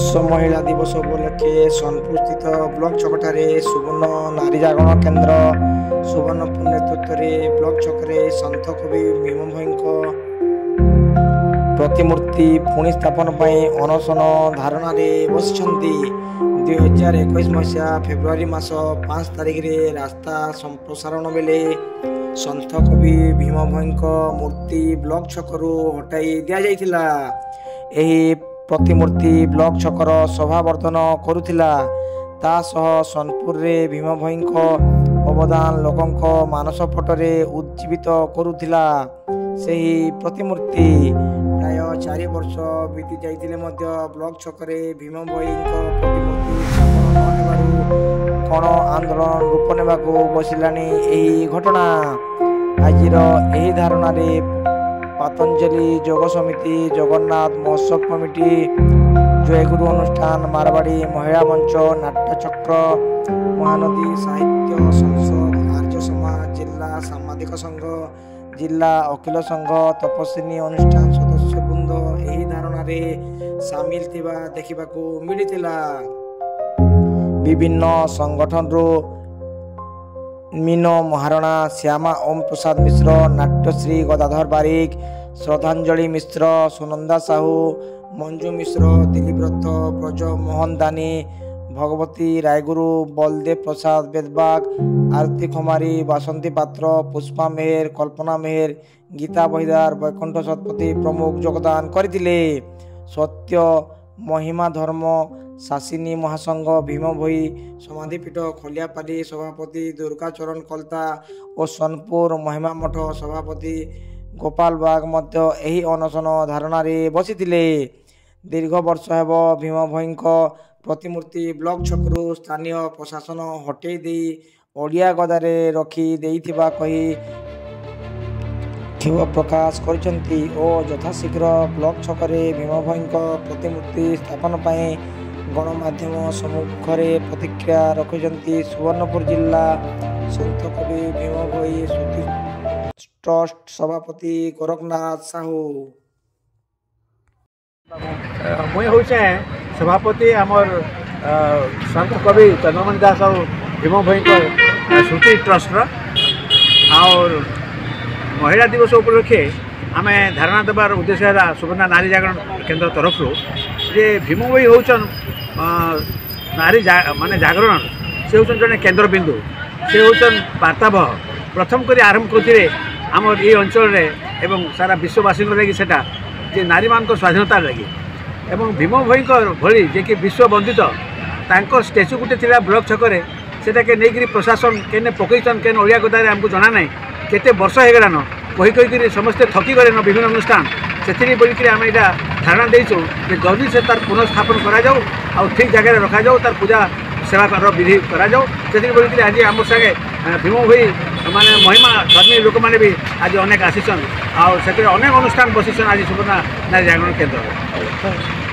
विश्व महिला दिवस उपलक्षे सोनपुर स्थित ब्लॉक छकठारे सुवर्ण नारी जागरण केन्द्र सुवर्णपुर नेतृत्व में ब्लॉक छकरे सन्थ कवि भीम भोई प्रतिमूर्ति पुणी स्थापन अनशन धारणा बस 2021 मसीहा फेब्रुआरी मास 5 तारिख रे रास्ता संप्रसारण बेले सन्थ कवि भीम भोई मूर्ति ब्लॉक छकरू हटाई दि जाइथिला। एही प्रतिमूर्ति ब्लॉक छकर शोभावर्धन करुथिला। ता सह सोनपुर रे भीम भोई अवदान लोकंक मानस पटरे उज्जीवित करुथिला। सेही प्रतिमूर्ति प्राय 4 वर्ष बीती जाइतिले मध्य ब्लॉक छकरे भीम भोई प्रतिमूर्ति स्थापन नहेबारु गण आंदोलन रूप नेबाकू बसिलानी। एही घटना आजिर एही धारणा रे पतंजलि योग समिति जगन्नाथ महोत्सव कमिटी जयगुरु अनुष्ठान मारवाड़ी महिला मंच नाट्यचक्र महानदी साहित्य संसद आर्य समाज जिला सामाजिक संघ जिला अखिल संघ तपस्विनी अनुष्ठान सदस्य वृंद एही धारणा रे सामिल थिबा देखिबाकू मिलिथिला। विभिन्न संगठन रो मीनो महारणा श्यामा ओम प्रसाद मिश्र नाट्यश्री गदाधर बारिक श्रद्धांजलि मिश्र सुनंदा साहू मंजू मिश्र दिलीप रथ ब्रज मोहन दानी भगवती रायगुरु बलदेव प्रसाद बेदबाग आरती खुमारी बासंती पात्र पुष्पा मेहर कल्पना मेहर गीता बहिदार वैकुंठ शतपथी प्रमुख योगदान करथिले। सत्य महिमा धर्म शासिनी महासंघ भीम भोई समाधिपीठ खलियापाली सभापति दुर्गाचरण कलता और सोनपुर महिमा मठ सभापति गोपाल बाग मध्य एही अनशन धारणा रे बसिथिले। दीर्घ वर्ष हेब भीम भोई प्रतिमूर्ति ब्लॉक छकरू स्थानीय प्रशासन हटेई दे ओडिया गदारे रखी देइथिबा कही क्षोभ प्रकाश करछंती और यथाशीघ्र ब्लॉक छकरे भीम भोई प्रतिमूर्ति स्थापन पाए गणमाध्यम सम्मुखरे प्रतिक्रिया रखिछंती सुवर्णपुर जिला सन्थ कवि भीम भोई स्मृति ट्रस्ट सभापति गोरखनाथ साहू। मुई होचे सभापति आमर सन्थ कवि चंद्रमणि दास और भीम भोई स्मृति ट्रस्ट और महिला दिवस उपलक्षे आम धारणा देवार उद्देश्य है सुवर्ण नारी जागरण केन्द्र तरफ जे भीम भोई होचन नारी माने जागरण से होचन जने केन्द्र बिंदु से होचन वार्तावह प्रथम करी आरंभ करथिले आमर ये अंचल रे एवं सारा विश्ववासी लगी सेटा जे नारी मान स्वाधीनता लगी एवं भीम भोई भली जे कि विश्व वंदित तांको स्टेचू गुटे थिला ब्लॉक छकरे सेटा के नेगिरी प्रशासन केने पकईचन केने ओलिया गदारे हमको जना नहीं केते वर्ष हो गलान कही कहीकि समस्ते थकी गले विभिन्न अनुष्ठान से बोलिक आम यहाँ धारणा देचु जल्दी से तार पुनर्स्थापन करा जाऊ और ठीक जगह रखा जाऊ तार पूजा सेवा विधि करा जाऊ से बोलिक आज आम सागे भीम भोई माने महिमा धर्मी लोक मैंने भी आज अनेक आसीचन और से अनेक अनुष्ठान बसीचन आज सुवर्ण नारी जागरण केन्द्र।